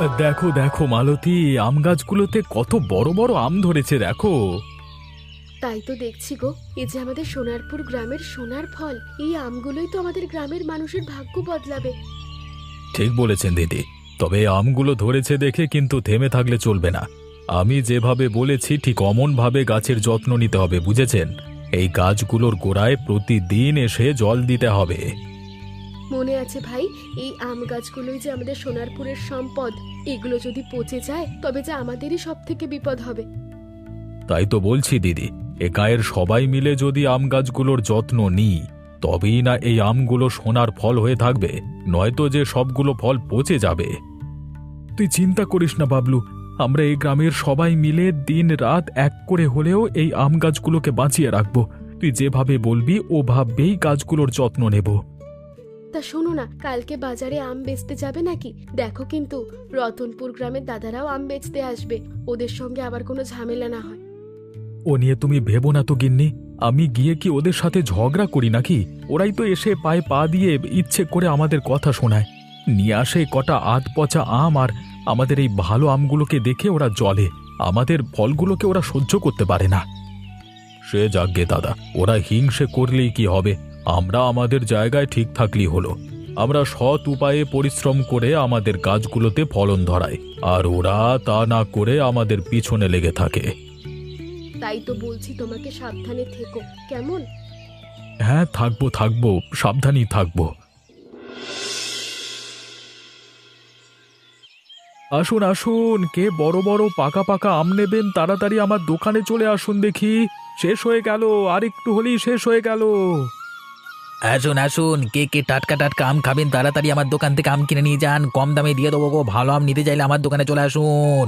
দেখো দেখো মালতী, আম গাছগুলোতে কত বড় বড় আম ধরেছে দেখো। তাই তো দেখছি গো, এই যে আমাদের সোনারপুর গ্রামের সোনার ফল, এই আমগুলোই তো আমাদের গ্রামের মানুষের ভাগ্য বদলাবে। ঠিক বলেছেন দিদি, তবে আমগুলো ধরেছে দেখে কিন্তু থেমে থাকলে চলবে না। আমি যেভাবে বলেছি ঠিক অমনভাবে গাছের যত্ন নিতে হবে, বুঝেছেন? এই গাছগুলোর গোড়ায় প্রতিদিন এসে জল দিতে হবে। মনে আছে ভাই, এই আম গাছগুলোই যে আমাদের সোনারপুরের সম্পদ। এগুলো যদি পচে যায় তবে যে আমাদেরই সব থেকে বিপদ হবে। তাই তো বলছি দিদি, এ গায়ের সবাই মিলে যদি আম গাছগুলোর যত্ন নিই, তবেই না এই আমগুলো সোনার ফল হয়ে থাকবে, নয়তো যে সবগুলো ফল পচে যাবে। তুই চিন্তা করিস না বাবলু, আমরা এই গ্রামের সবাই মিলে দিন রাত এক করে হলেও এই আম গাছগুলোকে বাঁচিয়ে রাখবো। তুই যেভাবে বলবি ওভাবেই গাছগুলোর যত্ন নেব। তা শোনো না, কালকে বাজারে আম বেচতে যাবে নাকি? দেখো কিন্তু রতনপুর গ্রামের দাদারাও আম বেচতে আসবে, ওদের সঙ্গে আবার কোনো ঝামেলা না হয়। ও নিয়ে তুমি ভেবো না তো গিন্নি, আমি গিয়ে কি ওদের সাথে ঝগড়া করি নাকি? ওরাই তো এসে পায়ে পা দিয়ে ইচ্ছে করে আমাদের কথা শোনায়, নিয়ে আসে কটা আধ পচা আম, আর আমাদের এই ভালো আমগুলোকে দেখে ওরা জ্বলে, আমাদের ফলগুলোকে ওরা সহ্য করতে পারে না। সে যাগ্গে দাদা, ওরা হিংসে করলেই কি হবে? আমরা আমাদের জায়গায় ঠিক থাকলেই হলো। আমরা সৎ উপায়ে পরিশ্রম করে আমাদের গাছগুলোতে ফলন ধরাই, আর ওরা তা না করে আমাদের পিছনে লেগে থাকে। তাই তো বলছি তোমাকে সাবধানে থেকো, কেমন? হ্যাঁ, থাকবো থাকবো, সাবধানী থাকবো। আসুন আসুন, কে বড় বড় পাকা পাকা আম নেবেন তাড়াতাড়ি আমার দোকানে চলে আসুন দেখি। শেষ হয়ে গেল, আর একটু হলেই শেষ হয়ে গেল। আসুন আসুন, কে কে টাটকা টাটকা আম খাবেন তাড়াতাড়ি আমার দোকান থেকে আম কিনে নিয়ে যান, কম দামে দিয়ে দেবো গো। ভালো আম নিতে চাইলে আমার দোকানে চলে আসুন।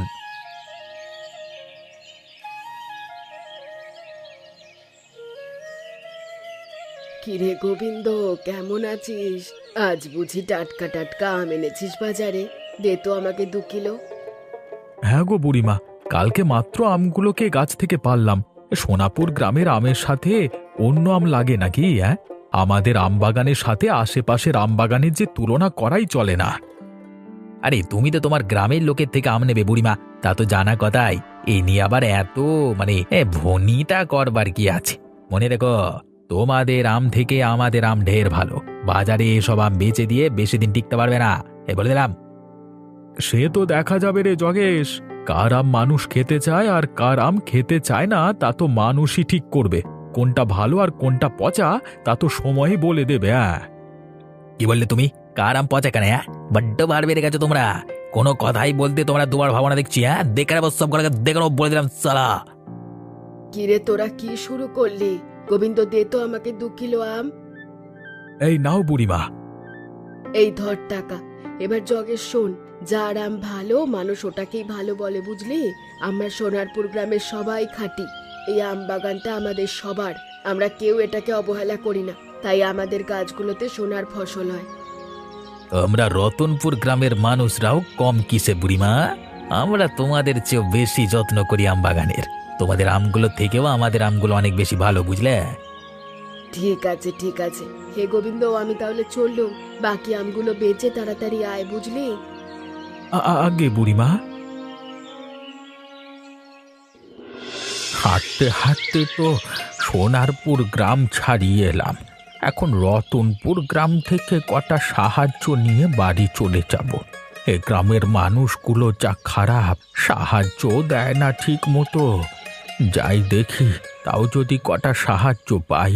কিরে গোবিন্দ, কেমন আছিস? আজ বুঝি টাটকা টাটকা আম এনেছিস বাজারে? দে তো আমাকে 2 কিলো। হ্যাঁ গো বুড়িমা, কালকে মাত্র আমগুলোকে গাছ থেকে পারলাম। সোনাপুর গ্রামের আমের সাথে অন্য আম লাগে নাকি? হ্যাঁ, আমাদের আম বাগানের সাথে আশেপাশের আম বাগানের যে তুলনা করাই চলে না। আরে তুমি তো তোমার গ্রামের লোকের থেকে আম নেবে বুড়িমা, তা তো জানা কথাই। এই নিয়ে আবার এত ভনিতা করবার কি আছে? মনে রেখো, তোমাদের আম থেকে আমাদের আম ঢের ভালো। বাজারে এসব আম বেচে দিয়ে বেশি দিন টিকতে পারবে না, বলে দিলাম। সে তো দেখা যাবে রে জগেশ, কার আম মানুষ খেতে চায় আর কার আম খেতে চায় না তা তো মানুষই ঠিক করবে। কোনটা ভালো আর কোনটা পচা তা তো সময়ই বলে দেবে। হ্যাঁ, কি বললে তুমি? কার আম পচা কেন? বড্ড বার বেড়ে গেছো তোমরা। কোনো কথাই বলতে তোমরা দুবার ভাবনা দেখছি। দেখে নেবো সব করে, দেখে নেবো, বলে দিলাম সালা। কিরে তোরা কি শুরু করলি? গোবিন্দ, দে তো আমাকে 2 কিলো আম। এই নাও বুড়িমা। এই ধর টাকা। এবার জগের শোন, যার আম ভালো মানুষ ওটাকেই ভালো বলে, বুঝলি? আমার সোনারপুর গ্রামের সবাই খাঁটি। এই আম বাগানটা আমাদের সবার, আমরা কেউ এটাকে অবহেলা করি না, তাই আমাদের গাছগুলোতে সোনার ফসল হয়। আমরা রতনপুর গ্রামের মানুষরাও কম কিসে বুড়িমা? আমরা তোমাদের চেয়েও বেশি যত্ন করি আম বাগানের। তোমাদের আমগুলো থেকেও আমাদের আমগুলো অনেক বেশি ভালো, বুঝলে? ঠিক আছে ঠিক আছে, হে গোবিন্দ, আমি তাহলে চললুম। বাকি আমগুলো বেচে তাড়াতাড়ি আয়, বুঝলি? আগে বুড়িমা। হাঁটতে হাঁটতে তো সোনারপুর গ্রাম ছাড়িয়ে এলাম। এখন রতনপুর গ্রাম থেকে কটা সাহায্য নিয়ে বাড়ি চলে যাব। এ গ্রামের মানুষগুলো যা খারাপ, সাহায্য দেয় না ঠিক মতো। যাই দেখি, তাও যদি কটা সাহায্য পাই।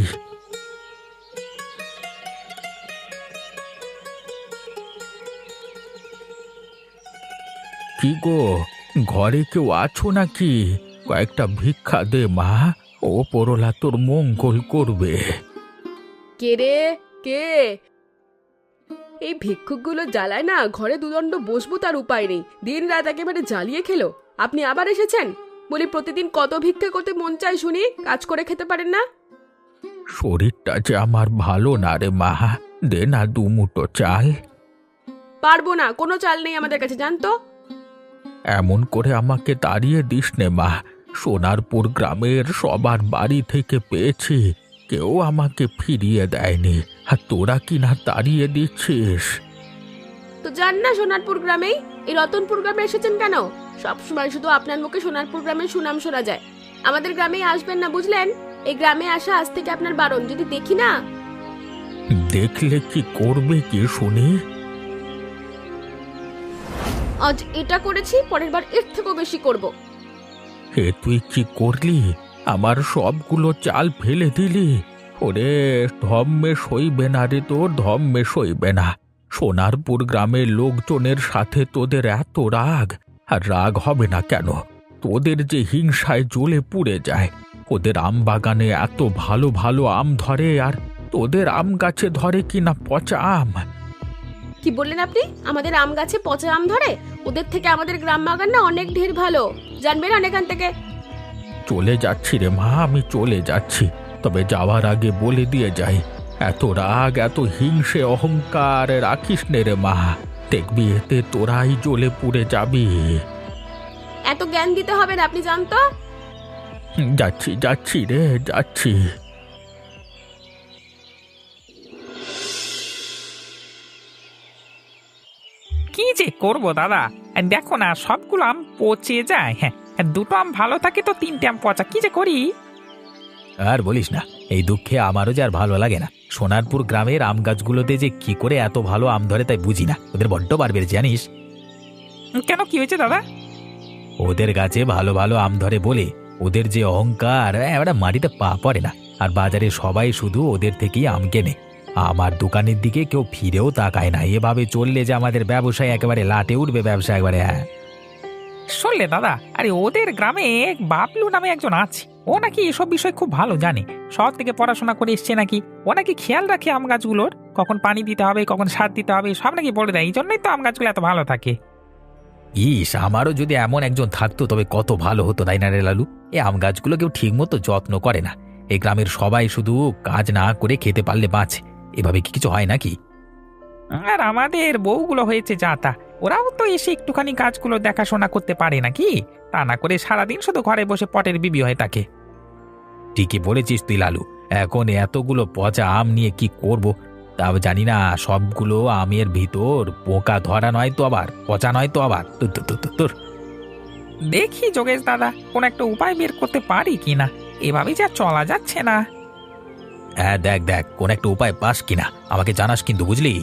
কি গো, ঘরে কেউ আছো নাকি? কয়েকটা ভিক্ষা দে মা, ও পরলা তোর মঙ্গল করবে। কে রে, কে? এই ভিক্ষুকগুলো জ্বালায় না, ঘরে দুদণ্ড বসবো তার উপায় নেই। দিন রাত একেবারে জ্বালিয়ে খেলো। আপনি আবার এসেছেন? বলি প্রতিদিন কত ভিক্ষা করতে মন চায় শুনি, কাজ করে খেতে পারেন না? শরীরটা যে আমার ভালো না রে মা, দে না 2 মুঠো চাল। পারবো না, কোনো চাল নেই আমাদের কাছে, জানতো? এমন করে আমাকে তাড়িয়ে দিস নে মা। সোনারপুর গ্রামের সবার বাড়ি থেকে পেয়েছি, কেউ আমাকে ফিরিয়ে দেয়নি, আর তোরা কি না তাড়িয়ে দিচ্ছিস? তো যান না সোনারপুর গ্রামেই। এই রতনপুর গ্রামে এসেছেন কেন? সব সময় শুধু আপনার মুখে সোনারপুর গ্রামের সুনাম শোনা যায়। আমাদের গ্রামেই আসবেন না, বুঝলেন? এই গ্রামে আসা আজ থেকে আপনার বারণ। যদি দেখি না। দেখলে কি করবে কি শুনি? আজ এটা করেছি, পরের বার এর থেকেও বেশি করব। এ তুই কি করলি? আমার সবগুলো চাল ফেলে দিলি। ওরে, ধম্মে সইবে না রে, তোর ধম্মে সইবে না। সোনারপুর গ্রামের লোকজনের সাথে তোদের এত রাগ। আর রাগ হবে না কেন? তোদের যে হিংসায় জ্বলে পুড়ে যায়। ওদের আম বাগানে এত ভালো ভালো আম ধরে, আর তোদের আম গাছে ধরে কিনা পচা আম। কি বললেন আপনি? আমাদের আম গাছে পচা আম ধরে? ওদের থেকে আমাদের গ্রাম বাগান না অনেক ঢের ভালো। জানবেন না এখান থেকে। চলে যাচ্ছি রে মা, আমি চলে যাচ্ছি। তবে যাওয়ার আগে বলে দিয়ে যাই, এত রাগ এত হিংসে অহংকার রাখিস নে রে মা। দেখবি এতে তোরাই জ্বলে পুড়ে যাবি। এত জ্ঞান দিতে হবে না, আপনি জানতো। যাচ্ছি যাচ্ছি রে, যাচ্ছি। কি যে করবো দাদা, দেখো না সবগুলো আম পচে যায়। হ্যাঁ, দুটো আম ভালো থাকে তো তিনটে আম পচা। কি যে করি। আর বলিস না, এই দুঃখে আমারও যে আর ভালো লাগে না। সোনারপুর গ্রামের আম গাছগুলোতে যে কি করে এত ভালো আম ধরে তাই বুঝি না। ওদের বড্ড বার বেড়েছে জানিস। কেন, কি হয়েছে দাদা? ওদের গাছে ভালো ভালো আম ধরে বলে ওদের যে অহংকার, ওরা মাটিতে পা পড়ে না। আর বাজারে সবাই শুধু ওদের থেকেই আম কেনে। আমার দোকানের দিকে কেউ ফিরেও তাকায় না। এভাবে চললে যে আমাদের ব্যবসায় একেবারে লাটে উঠবে, ব্যবসা একবারে। হ্যাঁ, শুনলে দাদা, আরে ওদের গ্রামে এক বাবলু নামে একজন আছে। ও নাকি এসব বিষয় খুব ভালো জানে। শহর থেকে পড়াশোনা করে এসছে নাকি। ও নাকি খেয়াল রাখে আম গাছগুলোর, কখন পানি দিতে হবে, কখন সার দিতে হবে, সব নাকি বলে দেয়। এই জন্যই তো আম গাছগুলো এত ভালো থাকে। ইস, আমারও যদি এমন একজন থাকতো তবে কত ভালো হতো, তাই না রে লালু? এই আম গাছগুলো কেউ ঠিক মতো যত্ন করে না। এই গ্রামের সবাই শুধু কাজ না করে খেতে পারলে বাঁচে। এভাবে কি কিছু হয় নাকি? আর আমাদের বউগুলো হয়েছে যা তা। ওরাও তো এসে একটুখানি গাছগুলো দেখাশোনা করতে পারে নাকি? তা না করে সারাদিন শুধু ঘরে বসে পটের বিবি হয়ে থাকে। ঠিকই বলেছিস তুই লালু। এখন এতগুলো পচা আম নিয়ে কি করব? তাও জানি না সবগুলো আমের ভিতর পোকা ধরা নয় তো আবার পচা নয় তো আবার। তোর তোর তোর তোর দেখি যোগেশ দাদা, কোন একটা উপায় বের করতে পারি কিনা। এভাবেই যা চলা যাচ্ছে না। হ্যাঁ, দেখ দেখ কোন একটা উপায় পাস কিনা আমাকে জানাস কিন্তু, বুঝলি?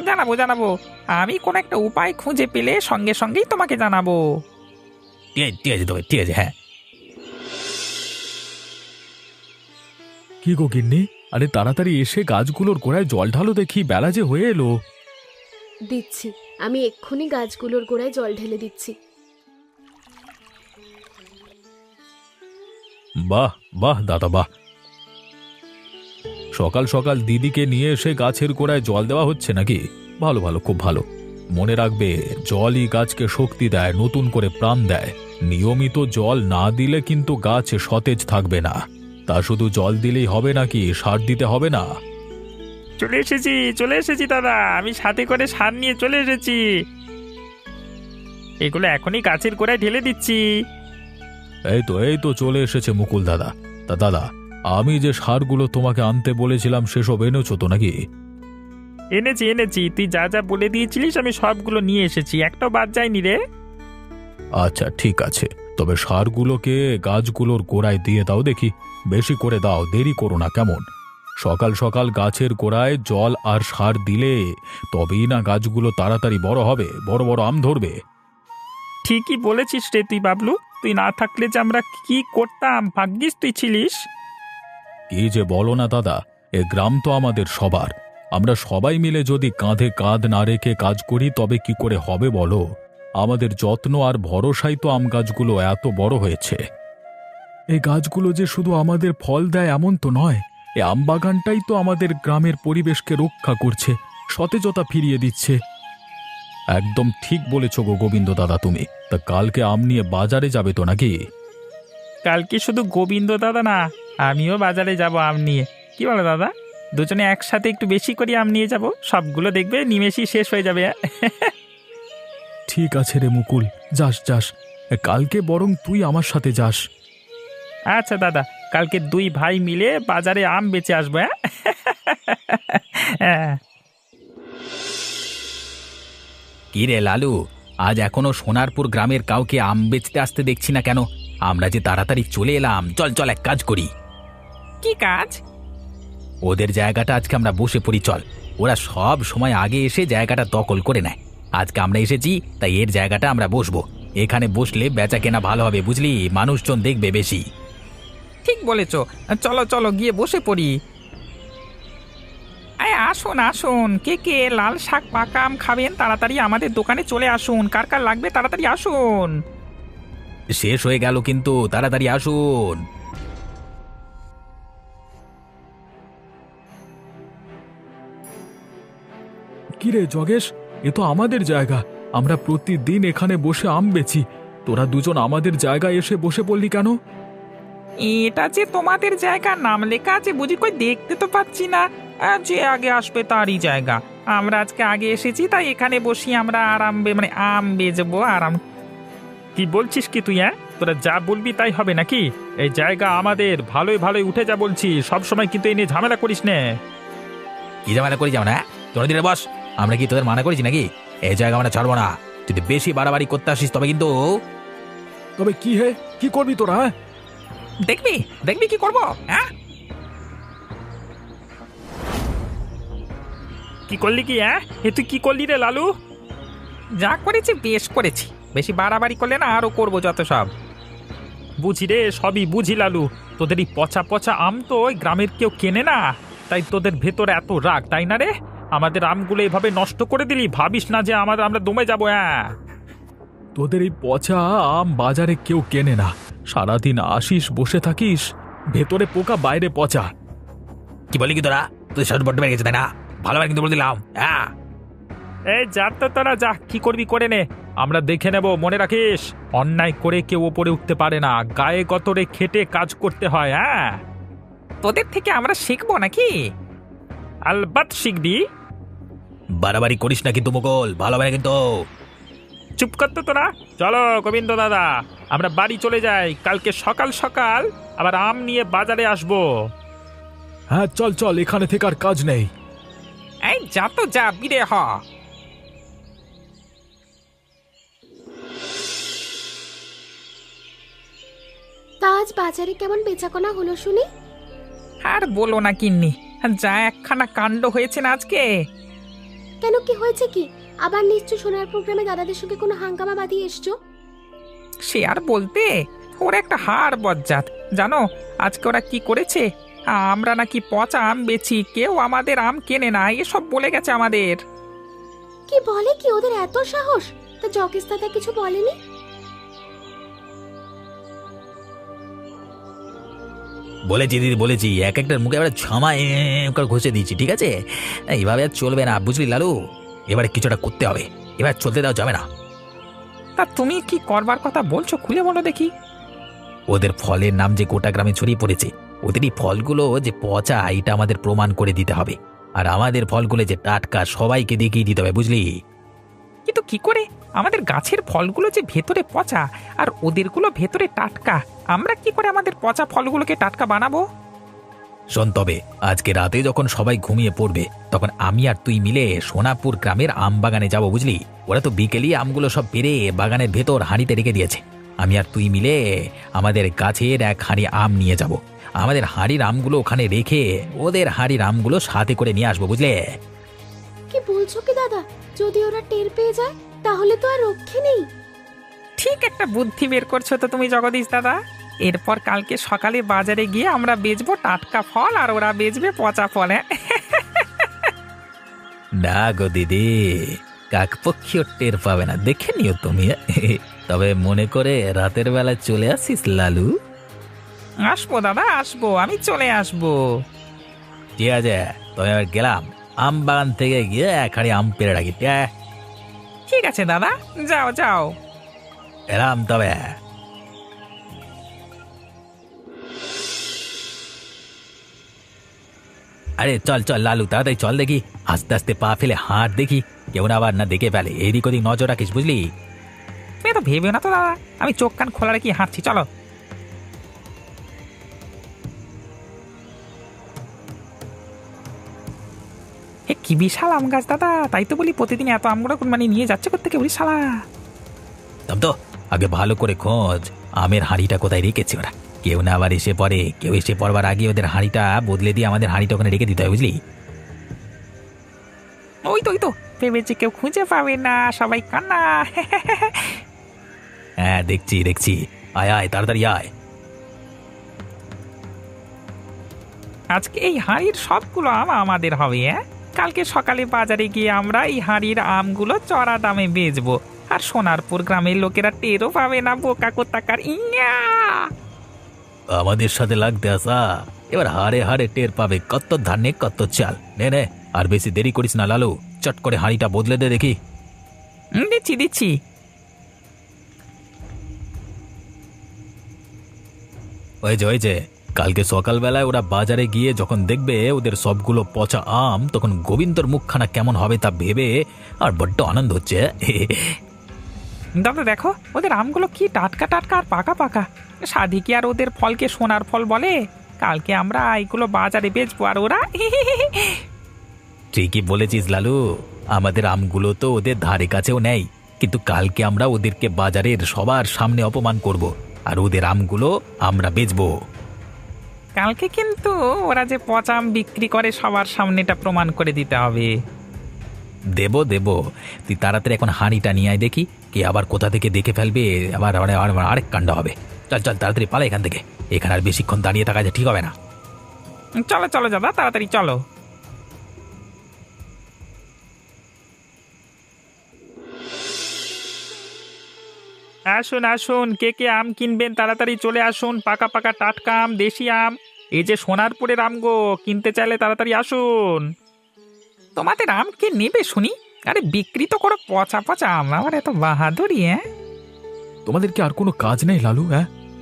জানাবো জানাবো। আমি কোন একটা উপায় খুঁজে পেলে সঙ্গে সঙ্গেই তোমাকে জানাবো। ঠিক আছে তবে, ঠিক আছে। হ্যাঁ, কি গো গিন্নি, আরে তাড়াতাড়ি এসে গাছগুলোর গোড়ায় জল ঢালো দেখি, বেলা যে হয়ে এলো। দিচ্ছি, আমি এক্ষুনি গাছগুলোর গোড়ায় জল ঢেলে দিচ্ছি। বাহ বাহ দাদা, বাহ। সকাল সকাল দিদিকে নিয়ে এসে গাছের গোড়ায় জল দেওয়া হচ্ছে নাকি? ভালো ভালো, খুব ভালো। মনে রাখবে, জলই গাছকে শক্তি দেয়, নতুন করে প্রাণ দেয়। নিয়মিত জল না দিলে কিন্তু গাছ সতেজ থাকবে না। তা শুধু জল দিলেই হবে নাকি? সার দিতে হবে না? চলে এসেছি দাদা। আমি সাথে করে সার নিয়ে চলে এসেছি। এগুলো এখনই গাছের গোড়ায় ঢেলে দিচ্ছি। এই তো চলে এসেছে মুকুল দাদা। তা দাদা, আমি যে সারগুলো তোমাকে আনতে বলেছিলাম সেসব এনেছো তো নাকি? এনেছি। তুই যা যা বলে দিয়েছিলিস আমি সবগুলো নিয়ে এসেছি, একটাও বাদ যায়নি রে। আচ্ছা ঠিক আছে, তবে সারগুলোকে গাছগুলোর গোড়ায় দিয়ে দাও দেখি। বেশি করে দাও, দেরি করো না কেমন? সকাল সকাল গাছের গোড়ায় জল আর সার দিলে তবেই না গাছগুলো তাড়াতাড়ি বড় হবে, বড় বড় আম ধরবে। ঠিকই বলেছিস রে তুই বাবলু। তুই না থাকলে যে আমরা কি করতাম, ভাগ্যিস তুই ছিলিস। কি যে বলো না দাদা, এ গ্রাম তো আমাদের সবার। আমরা সবাই মিলে যদি কাঁধে কাঁধ না রেখে কাজ করি তবে কি করে হবে বলো? আমাদের যত্ন আর ভরসাই তো আম গাছগুলো এত বড় হয়েছে। এই গাছগুলো যে শুধু আমাদের ফল দেয় এমন তো নয়, এই আম বাগানটাই তো আমাদের গ্রামের পরিবেশকে রক্ষা করছে, সতেজতা ফিরিয়ে দিচ্ছে। একদম ঠিক বলেছ গো গোবিন্দ দাদা তুমি। তা কালকে আম নিয়ে বাজারে যাবে তো নাকি? কালকে শুধু গোবিন্দ দাদা না, আমিও বাজারে যাব আম নিয়ে। কি বলো দাদা? দুজনে একসাথে একটু বেশি করে আম নিয়ে যাব, সবগুলো দেখবে নিমেষেই শেষ হয়ে যাবে। ঠিক আছে রে মুকুল, যাস যাস। কালকে বরং তুই আমার সাথে যাস। আচ্ছা দাদা, কালকে দুই ভাই মিলে বাজারে আম বেচে আসবো। হ্যাঁ। কি রে লালু, আজ এখনো সোনারপুর গ্রামের কাউকে আম বেচতে আসতে দেখছি না কেন? আমরা যে তাড়াতাড়ি চলে এলাম, চল চল এক কাজ করি। কি কাজ? ওদের জায়গাটা আজকে আমরা বসে পড়ি, চল। ওরা সব সময় আগে এসে জায়গাটা দখল করে নেয়। আজকে আমরা এসেছি, তাই এর জায়গাটা আমরা বসবো। এখানে বসলে বেচা কেনা ভালো হবে, বুঝলি? মানুষজন দেখবে বেশি। ঠিক বলেছ, চলো চলো গিয়ে বসে পড়ি। আয় আসুন আসুন, কে কে লাল শাক পাকা আম খাবেন তাড়াতাড়ি আমাদের দোকানে চলে আসুন। কার কার লাগবে তাড়াতাড়ি আসুন। শেষ হয়ে গেল কিন্তু, তাড়াতাড়ি আসুন। কিরে জগেশ, এ তো আমাদের জায়গা। আমরা প্রতিদিন এখানে বসে আম বেচি। তোরা দুজন আমাদের জায়গায় এসে বসে পড়লি কেন? এটা যে তোমাদের জায়গা নাম লেখা আছে বুঝি, কই দেখতে তো পাচ্ছি না। যে আগে আসবে তারই জায়গা। আমরা আজকে আগে এসেছি, তাই এখানে বসি আমরা মানে আম বেচবো আরাম। কি বলছিস কি তুই? তোরা যা বলবি তাই হবে নাকি? এই জায়গা আমাদের, ভালোই ভালোই উঠে যা বলছি। সব সময় কিন্তু এই নিয়ে ঝামেলা করিস না। কি ঝামেলা করি যাও না? তোরা দিনে বস। আমরা কি তোদের মানা করেছি নাকি? এই জায়গা আমরা ছাড়বো না। যদি বেশি বাড়াবাড়ি করতে আসিস তবে কিন্তু। তবে কি হে, কি করবি তোরা? দেখবি দেখবি কি করবো? কি করলি কি? এ তুই কি করলি রে লালু? যা করেছি বেশ করেছি, বেশি বাড়াবাড়ি করলে না আরো করবো যত সব। বুঝি রে, সবই বুঝি লালু। তোদের এই পচা পচা আম তো ওই গ্রামের কেউ কেনে না, তাই তোদের ভেতরে এত রাগ, তাই না রে? আমাদের আমগুলো এভাবে নষ্ট করে দিলি, ভাবিস না যে আমরা দমে যাবো। তোদের এই পচা আম বাজারে কেউ কেনে না। সারাদিন আসিস, বসে থাকিস, ভেতরে পোকা বাইরে পচা। কি বলি কি তোরা? তুই শর্ট বড্ড বেড়ে গেছে, তাই না? ভালোভাবে কিন্তু বলে দিলাম। এই যা তো তোরা যা, কি করবি করে নে, আমরা দেখে নেব। মনে রাখিস, অন্যায় করে কেউ ওপরে উঠতে পারে না, গায়ে গতরে খেটে কাজ করতে হয়। তোদের থেকে আমরা শিখবো নাকি? আলবাত শিখবি। বাড়াবাড়ি করিস না কিন্তু মুকুল, ভালোভাবে কিন্তু। চুপ কর তো তোরা। চলো গোবিন্দ দাদা, আমরা বাড়ি চলে যাই। কালকে সকাল সকাল আবার আম নিয়ে বাজারে আসবো। হ্যাঁ চল চল, এখানে থেকে আর কাজ নেই। এই যা তো যা, বিদে হ। তা আজ বাজারে কেমন বেচাকেনা হলো শুনি? আর বলো না কিন্নি, যা একখানা কাণ্ড হয়েছে না আজকে। কেন, কি হয়েছে কি? আবার নিশ্চয় সোনারপুর গ্রামে দাদাদের সঙ্গে কোনো হাঙ্গামা বাঁধিয়ে এসছো? সে আর বলতে, ওরা একটা হার বজ্জাত। জানো আজকে ওরা কি করেছে? আমরা নাকি পচা আম বেচি, কেউ আমাদের আম কেনে না, এসব বলে গেছে আমাদের। কি বলে কি? ওদের এত সাহস? তা জগেশ দাদা কিছু বলেনি? বলেছি দিদি, বলেছি। এক একটার মুখে এবার ছামা ঘষে দিয়েছি, ঠিক আছে? এইভাবে আর চলবে না, বুঝলি লালু? এবারে কিছুটা করতে হবে, এবার চলতে দেওয়া যাবে না। তা তুমি কি করবার কথা বলছো, খুলে বলো দেখি। ওদের ফলের নাম যে গোটা গ্রামে ছড়িয়ে পড়েছে, ওদের এই ফলগুলো যে পচা এটা আমাদের প্রমাণ করে দিতে হবে। আর আমাদের ফলগুলো যে টাটকা সবাইকে দেখিয়ে দিতে হবে, বুঝলি? কিন্তু কি করে? আমাদের গাছের ফলগুলো যে ভেতরে পচা আর ওদেরগুলো ভেতরে টাটকা, আমরা কি করে আমাদের পচা ফলগুলোকে টাটকা বানাবো? শোন, তবে আজকে রাতে যখন সবাই ঘুমিয়ে পড়বে তখন আমি আর তুই মিলে সোনাপুর গ্রামের আম বাগানে যাবো, বুঝলি? ওরা তো বিকেলেই আমগুলো সব পেরে বাগানের ভেতর হাঁড়িতে রেখে দিয়েছে। আমি আর তুই মিলে আমাদের গাছের এক হাঁড়ি আম নিয়ে যাব। আমাদের হাঁড়ির আমগুলো ওখানে রেখে ওদের হাঁড়ির আমগুলো সাথে করে নিয়ে আসবো, বুঝলে? কি বলছো কি দাদা? যদি ওরা টের পেয়ে যায় তাহলে তো আর রক্ষে নেই। ঠিক একটা বুদ্ধি বের করছো তো তুমি জগদীশ দাদা। এরপর কালকে সকালে বাজারে গিয়ে আমরা বেচবো টাটকা ফল আর ওরা বেচবে পচা ফল। না গো দিদি, কাকপক্ষীও টের পাবে না, দেখে নিও তুমি। তবে মনে করে রাতের বেলা চলে আসিস লালু। আসবো দাদা, আসবো, আমি চলে আসবো। ঠিক আছে, তবে এবার গেলাম। আম বাগান থেকে গিয়ে এক হাঁড়ি আম পেরে রাখি। ঠিক আছে দাদা, যাও যাও। এলাম তবে। আরে চল চল লালু, তাড়াতাড়ি চল দেখি। আস্তে আস্তে পা ফেলে হাঁট দেখি, কেউ না আবার না দেখে ফেলে। এদিক ওদিক নজর রাখিস, বুঝলি? তুমি তো ভেবে না তো দাদা, আমি চোখ কান খোলা রেখে হাঁটছি, চলো। কি বিশাল আম গাছ দাদা, তাই তো বলি প্রতিদিন এত আমগুলো মানে নিয়ে যাচ্ছে কোত্থেকে বলি শালা। তব তো আগে ভালো করে খোঁজ আমের হাঁড়িটা কোথায় রেখেছে ওরা, কেউ না আবার এসে পড়ে, কেউ এসে পড়বার আগে ওদের হাঁড়িটা বদলে দিয়ে আমাদের হাঁড়িটা ওখানে রেখে দিতে হয়, বুঝলি? ওই তো ভেবেছি কেউ খুঁজে পাবে না, সবাই কান্না। হ্যাঁ দেখছি, আয় আয় তাড়াতাড়ি আয়। আজকে এই হাঁড়ির সবগুলো আম আমাদের হবে। কালকে সকালে বাজারে গিয়ে আমরা এই হাঁড়ির আমগুলো চড়া দামে বেচবো, আর সোনারপুর গ্রামের লোকেরা টেরও পাবে না বোকা কোত্তাকার। ইয়া আমাদের সাথে লাগতে আসা, এবার হাড়ে হাড়ে টের পাবে কত ধানে কত চাল। নে আর বেশি দেরি করিস না লালু, চট করে হাঁড়িটা বদলে দে দেখি। দিচ্ছি। ওই যে কালকে সকালবেলায় ওরা বাজারে গিয়ে যখন দেখবে ওদের সবগুলো পচা আম, তখন গোবিন্দর মুখখানা কেমন হবে তা ভেবে আর বড্ড আনন্দ হচ্ছে। দাদা দেখো ওদের আমগুলো কি টাটকা টাটকা আর পাকা পাকা। সাধি কি আর ওদের ফলকে সোনার ফল বলে? কালকে আমরা এইগুলো বাজারে বেচবো আর ওরা। ঠিকই বলেছিস লালু, আমাদের আমগুলো তো ওদের ধারে কাছেও নেই, কিন্তু কালকে আমরা ওদেরকে বাজারের সবার সামনে অপমান করব, আর ওদের আমগুলো আমরা বেচবো। কালকে কিন্তু ওরা যে পচা আম বিক্রি করে সবার সামনেটা প্রমাণ করে দিতে হবে। দেব তুই তাড়াতাড়ি এখন হাঁড়িটা নিয়ে আয় দেখি, কে আবার কোথা থেকে দেখে ফেলবে, আবার আরেক কাণ্ড হবে। চল তাড়াতাড়ি পালা এখান থেকে, এখানে আর বেশিক্ষণ দাঁড়িয়ে থাকা যায় ঠিক হবে না। চলো দাদা তাড়াতাড়ি চলো। আসুন কে আম কিনবেন তাড়াতাড়ি চলে আসুন। পাকা পাকা টাটকা আম, দেশি আম, এই যে সোনারপুরের আম গো। কিনতে চাইলে তাড়াতাড়ি আসুন। তোমাদের আম কে নেবে শুনি? আরে বিক্রি তো করো পচা আম, আমার এত বাহাদুরি। তোমাদের কি আর কোনো কাজ নেই লালু?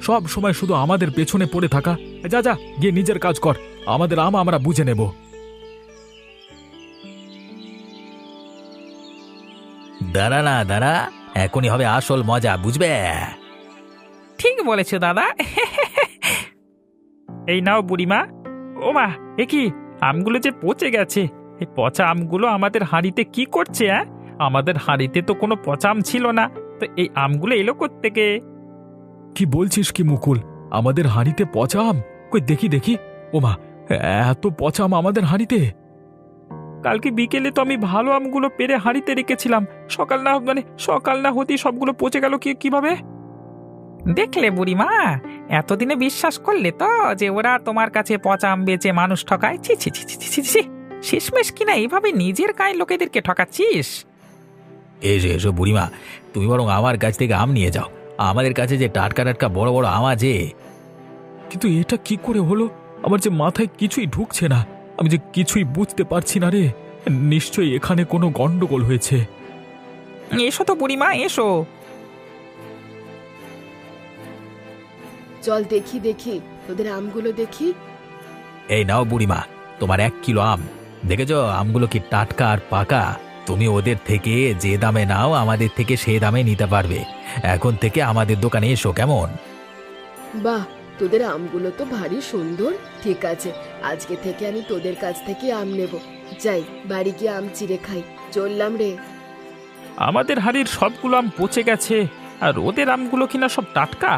সব সময় শুধু আমাদের পেছনে পড়ে থাকা। যা গিয়ে নিজের কাজ কর, আমাদের আম আমরা বুঝে নেব। দাঁড়া, এখনই হবে আসল মজা, বুঝবে? ঠিক বলেছো দাদা। এই নাও বুড়িমা। ও মা, এ কি আমগুলো যে পচে গেছে! এই পচা আমগুলো আমাদের হাঁড়িতে কি করছে? আমাদের হাঁড়িতে তো কোনো পচা আম ছিল না, তো এই আমগুলো এলো কোত্থেকে? কি বলছিস কি মুকুল, আমাদের হাঁড়িতে পচা আম? কই দেখি। ওমা, এত পচা আম আমাদের হাঁড়িতে! কালকে বিকেলে তো আমি ভালো আমগুলো পেরে হাঁড়িতে রেখেছিলাম, সকাল না হতেই সবগুলো পচে গেল কিভাবে? দেখলে বুড়িমা, এতদিনে বিশ্বাস করলে তো যে ওরা তোমার কাছে পচা আম বেচে মানুষ ঠকায়? ছি, শেষমেশ কিনা এইভাবে নিজের গায়ে লোকেদেরকে ঠকাচ্ছিস। এসো বুড়িমা, তুমি বরং আমার কাছ থেকে আম নিয়ে যাও, আমাদের কাছে যে টাটকা বড় বড় আম আছে। কিন্তু এটা কি করে হলো? আমার যে মাথায় কিছুই ঢুকছে না, আমি যে কিছুই বুঝতে পারছি না রে। নিশ্চয়ই এখানে কোনো গন্ডগোল হয়েছে। এসো তো বুড়িমা, এসো। চল দেখি তোদের আমগুলো দেখি। এই নাও বুড়িমা, তোমার 1 কিলো আম। দেখেছো আমগুলো কি টাটকা আর পাকা? তুমি ওদের থেকে যে দামে নাও আমাদের থেকে সে দামে নিতে পারবে। এখন থেকে আমাদের দোকানে এসো, কেমন? বাহ, তোদের আমগুলো তো ভারী সুন্দর। ঠিক আছে, আজকে থেকে আমি তোদের কাছ থেকে আম নেব। যাই বাড়ি গিয়ে আম চিড়ে খাই। চললাম রে। আমাদের হাড়ির সবগুলো আম পচে গেছে, আর ওদের আমগুলো কিনা সব টাটকা।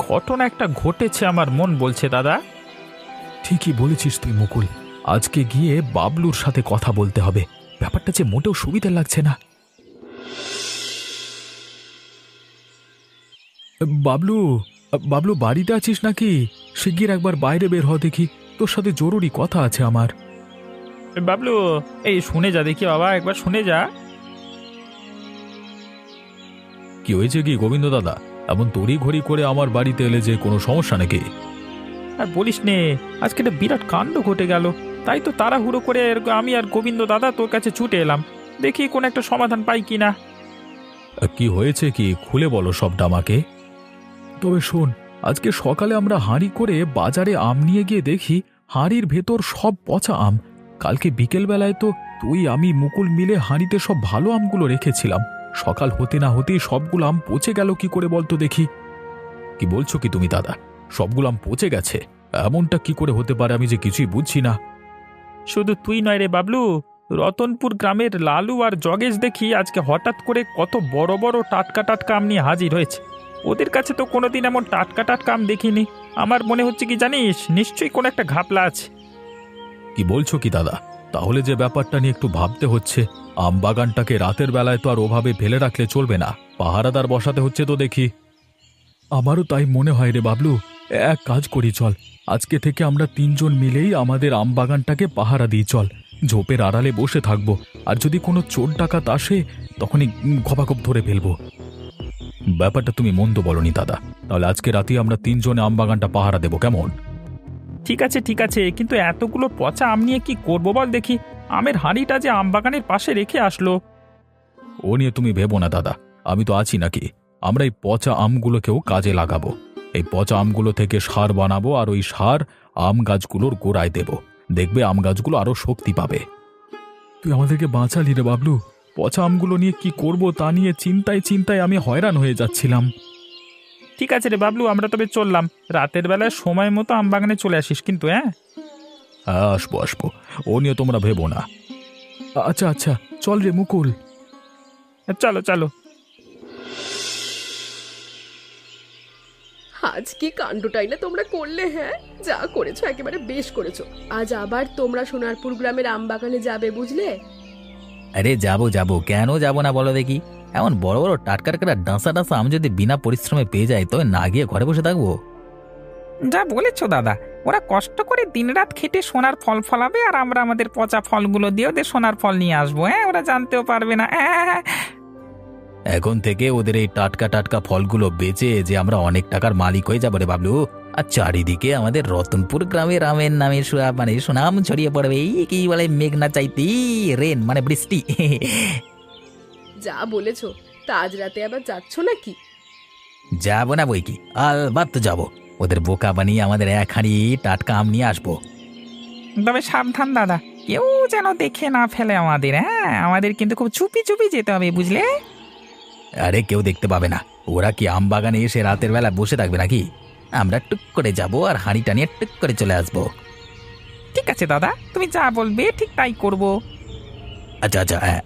ঘটনা একটা ঘটেছে আমার মন বলছে দাদা। ঠিকই বলেছিস তুই মুকুল, আজকে গিয়ে বাবলুর সাথে কথা বলতে হবে। ব্যাপারটা যে মোটেও সুবিধা লাগছে না। বাবলু বাড়িতে আছিস নাকি? শিগগির একবার বাইরে বের হ দেখি, তোর সাথে জরুরি কথা আছে আমার। বাবলু, এই শুনে যা দেখি বাবা, একবার শুনে যা। কি হয়েছে কি গোবিন্দ দাদা, এমন তড়ি ঘড়ি করে আমার বাড়িতে এলে, যে কোনো সমস্যা নাকি? আর বলিস নে, আজকে একটা বিরাট কাণ্ড ঘটে গেল। তাই তো তাড়াহুড়ো করে আমি আর গোবিন্দ দাদা তোর কাছে ছুটে এলাম, দেখি কোন একটা সমাধান পাই কিনা। কি হয়েছে কি, খুলে বলো সবটা আমাকে। তবে শোন, আজকে সকালে আমরা হাঁড়ি করে বাজারে আম নিয়ে গিয়ে দেখি হাঁড়ির ভেতর সব পচা আম। কালকে বিকেল বেলায় তো তুই আমি মুকুল মিলে হাঁড়িতে সব ভালো আমগুলো রেখেছিলাম। সকাল হতে না হতেই সবগুলো আম পচে গেল কি করে বলতো দেখি? কি বলছো কি তুমি দাদা, সবগুলো আম পচে গেছে? এমনটা কি করে হতে পারে, আমি যে কিছুই বুঝছি না। শুধু তুই নয় রে বাবলু, রতনপুর গ্রামের লালু আর জগেশ দেখি আজকে হঠাৎ করে কত বড় বড় টাটকা টাটকা আম নিয়ে হাজির হয়েছে। ওদের কাছে তো কোনোদিন এমন টাটকা টাটকা আম দেখিনি। আমার মনে হচ্ছে কি জানিস, নিশ্চয়ই কোনো একটা ঘাপলা আছে। কি বলছো কি দাদা? তাহলে যে ব্যাপারটা নিয়ে একটু ভাবতে হচ্ছে, আম বাগানটাকে রাতের বেলায় তো আর ওভাবে ফেলে রাখলে চলবে না, পাহারাদার বসাতে হচ্ছে তো দেখি। আমারও তাই মনে হয় রে বাবলু। এক কাজ করি, চল আজকে থেকে আমরা তিনজন মিলেই আমাদের আম বাগানটাকে পাহারা দিই। চল, ঝোপের আড়ালে বসে থাকবো, আর যদি কোনো চোর ডাকাত আসে তখনই খপাখপ ধরে ফেলবো। ব্যাপারটা তুমি মন্দ বলনি দাদা। তাহলে আজকে রাতে আমরা তিনজনে আম বাগানটা পাহারা দেবো, কেমন? ঠিক আছে ঠিক আছে, কিন্তু এতগুলো পচা আম নিয়ে কি করবো বল দেখি। আমের হাঁড়িটা যে আমবাগানের পাশে রেখে আসলো। ও নিয়ে তুমি ভেবো না দাদা, আমি তো আছি নাকি। আমরা এই পচা আমগুলোকেও কাজে লাগাবো। এই পচা আমগুলো থেকে সার বানাবো, আর ওই সার আম গাছগুলোর গোড়ায় দেব। দেখবে আম গাছগুলো আরো শক্তি পাবে। তুই আমাদেরকে বাঁচালি রে বাবলু। পচা আমগুলো নিয়ে কি করব তা নিয়ে চিন্তায় চিন্তায় আমি হয়রান হয়ে যাচ্ছিলাম। ঠিক আছে রে বাবলু, আমরা তবে চললাম। রাতের বেলায় সময় মতো আমবাগানে চলে আসিস কিন্তু। হ্যাঁ হ্যাঁ, আসবো আসবো, ও নিয়ে তোমরা ভেবো না। আচ্ছা আচ্ছা, চল রে মুকুল। চলো চলো। আজ কি কাণ্ডটাই না তোমরা করলে! হ্যাঁ, যা করেছো একেবারে বেশ করেছো। আজ আবার তোমরা সোনারপুর গ্রামের আম বাগানে যাবে, বুঝলে? আরে যাবো যাবো, কেন যাবো না বলো দেখি। এমন বড় বড় টাটকা টাটকা ডাঁসা ডাঁসা আম যদি বিনা পরিশ্রমে পেয়ে যায়, তবে না গিয়ে ঘরে বসে থাকবো? যা বলেছো দাদা, ওরা কষ্ট করে দিনরাত খেটে সোনার ফল ফলাবে, আর আমরা আমাদের পচা ফলগুলো দিয়ে ওদের সোনার ফল নিয়ে আসবো। হ্যাঁ, ওরা জানতেও পারবে না। এখন থেকে ওদের এই টাটকা টাটকা ফলগুলো বেচে যে আমরা অনেক টাকার মালিক হয়ে যাবো রে বাবলু। আর চারিদিকে আমাদের রতনপুর গ্রামের আমের নামে মানে সুনাম ছড়িয়ে পড়বে। এই কি বলে, মেঘনা চাইতি রেন মানে বৃষ্টি। যা বলেছো। তা আজ রাতে আবার যাচ্ছ নাকি? যাবো না বই কি, আলবাত তো যাবো। ওদের বোকা বানিয়ে আমাদের এক হাঁড়ি টাটকা আম নিয়ে আসবো। তবে সাবধান দাদা, কেউ যেন দেখে না ফেলে আমাদের। হ্যাঁ, আমাদের কিন্তু খুব চুপি চুপি যেতে হবে, বুঝলে? আরে কেউ দেখতে পাবে না। ওরা কি আম বাগানে এসে রাতের বেলা বসে থাকবে নাকি? আমরা টুক করে যাবো আর হাঁড়িটা নিয়ে টুক করে চলে আসবো। ঠিক আছে দাদা, তুমি যা বলবে ঠিক তাই করব। আচ্ছা আচ্ছা, হ্যাঁ।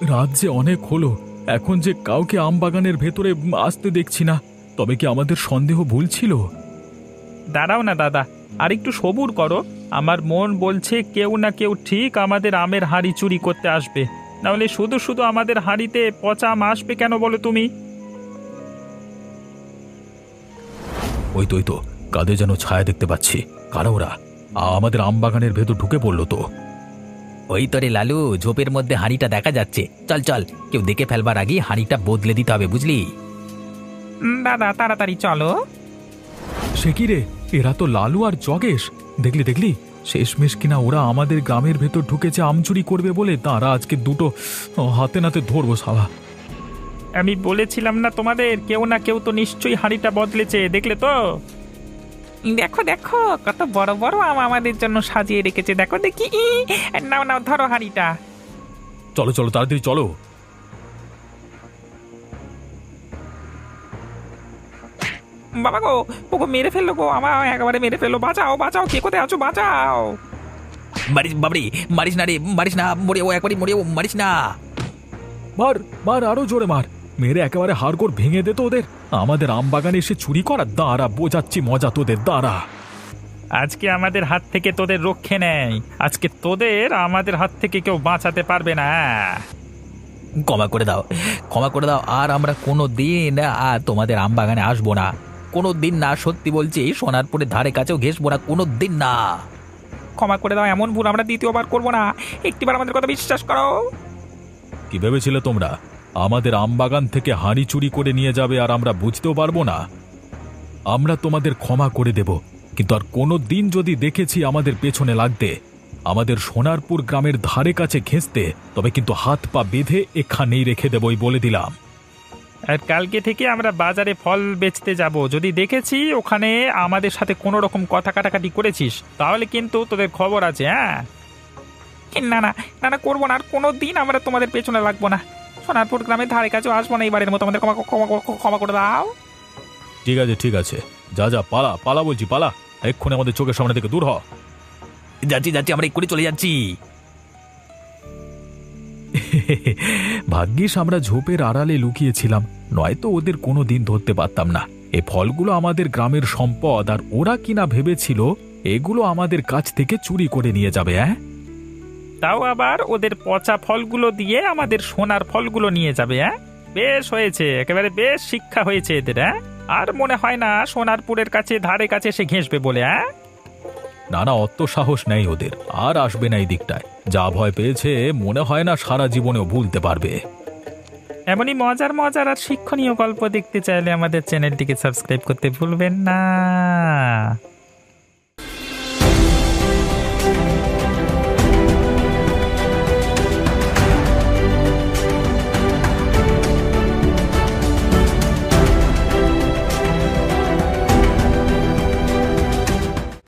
রাত যে অনেক হলো, এখন যে কাউকে আম বাগানের ভেতরে আসতে দেখছি না। তবে কি আমাদের সন্দেহ ভুল ছিল? দাঁড়াও না দাদা, আর একটু সবুর করো। আমার মন বলছে কেউ না কেউ ঠিক আমাদের আমের হাঁড়ি চুরি করতে আসবে। নাহলে শুধু শুধু আমাদের হাঁড়িতে পচা আম আসবে কেন বলো তুমি? ওই তো কাঁধে যেন ছায়া দেখতে পাচ্ছি। কারা ওরা? আমাদের আম বাগানের ভেতর ঢুকে পড়লো তো। ওই তরে লালু, ঝোপের মধ্যে হাঁড়িটা দেখা যাচ্ছে। চল চল, কেউ দেখে ফেলবার আগে হাঁড়িটা বদলে দিতে হবে, বুঝলি? দাদা তাড়াতাড়ি চলো। সে কি রে, এরা তো লালু আর জগেশ। দেখলি দেখলি, শেষমেশ কিনা ওরা আমাদের গ্রামের ভেতর ঢুকেছে আম চুরি করবে বলে। তারা আজকে দুটো হাতে নাতে ধরবো শালা। আমি বলেছিলাম না তোমাদের, কেউ না কেউ তো নিশ্চয়ই হাঁড়িটা বদলেছে, দেখলে তো? দেখো দেখো, কত বড় বড় আম আমাদের জন্য সাজিয়ে রেখেছে। দেখো দেখি। নাও নাও, ধরো হাঁড়িটা। চলো চলো, তাড়াতাড়ি চলো। বাবা গো, ওগো মেরে ফেললো গো, আমার একেবারে মেরে ফেললো। বাঁচাও বাঁচাও, কে কোথায় আছো, বাঁচাও। মারিস বাবরি, মারিস না রে, মারিস না। মরে ও একবারই মরে, মারিস না। মার মার, আরো জোরে মার। মেরে একেবারে হাড়গোড় ভেঙে দে তো ওদের। আমাদের আম বাগানে এসে চুরি করা, দাঁড়া বোঝাচ্ছি মজা তোদের, দাঁড়া। আজকে আমাদের হাত থেকে তোদের রক্ষে নেই। আজকে তোদের আমাদের হাত থেকে কেউ বাঁচাতে পারবে না। ক্ষমা করে দাও, ক্ষমা করে দাও। আর আমরা কোনো দিন আর তোমাদের আম বাগানে আসবো না, কোনো দিন না। সত্যি বলছি, সোনারপুরের ধারে কাছেও ঘেসবো না, কোনো দিন না। ক্ষমা করে দাও, এমন ভুল আমরা দ্বিতীয়বার করবো না। একটিবার আমাদের কথা বিশ্বাস করো। কি ভেবেছিলে তোমরা আমাদের আম বাগান থেকে হাঁড়ি চুরি করে নিয়ে যাবে আর আমরা বুঝতেও পারবো না? আমরা তোমাদের ক্ষমা করে দেব, কিন্তু আর কোনো দিন যদি দেখেছি আমাদের পেছনে লাগতে, আমাদের সোনারপুর গ্রামের ধারে কাছে ঘেঁষতে, তবে কিন্তু হাত পা বেঁধে এখানেই রেখে দেবই বলে দিলাম। আর কালকে থেকে আমরা বাজারে ফল বেচতে যাব। যদি দেখেছি ওখানে আমাদের সাথে কোনো রকম কথা কাটাকাটি করেছিস, তাহলে কিন্তু তোদের খবর আছে। হ্যাঁ, না না না না, করবো না। আর কোনো দিন আমরা তোমাদের পেছনে লাগবো না। সোনারপুর গ্রামের ধারে কাছেও আসবো না। এবারের মতো আমাদের ক্ষমা করে দাও। ঠিক আছে ঠিক আছে, যা যা, পালা পালা বলছি, পালা। এক্ষুনি আমাদের চোখের সামনে থেকে দূর হ। যাচ্ছি যাচ্ছি, আমরা এক্ষুনি চলে যাচ্ছি। ভাগ্যিস আমরা ঝোপের আড়ালে লুকিয়েছিলাম, নয়তো ওদের কোনো দিন ধরতে পারতাম না। এ ফলগুলো আমাদের গ্রামের সম্পদ, আর ওরা কিনা ভেবেছিল এগুলো আমাদের কাছ থেকে চুরি করে নিয়ে যাবে। হ্যাঁ, তাও আবার ওদের পচা ফলগুলো দিয়ে আমাদের সোনার ফলগুলো নিয়ে যাবে। হ্যাঁ, বেশ হয়েছে, একেবারে বেশ শিক্ষা হয়েছে এদের। হ্যাঁ, আর মনে হয় না সোনারপুরের কাছে ধারে কাছে এসে ঘেঁষবে বলে। হ্যাঁ, না না, অত সাহস নেই ওদের, আর আসবে না এই দিকটায়। যা ভয় পেয়েছে মনে হয় না সারা জীবনেও ভুলতে পারবে। এমনই মজার মজার আর শিক্ষণীয় গল্প দেখতে চাইলে আমাদের চ্যানেলটিকে সাবস্ক্রাইব করতে ভুলবেন না।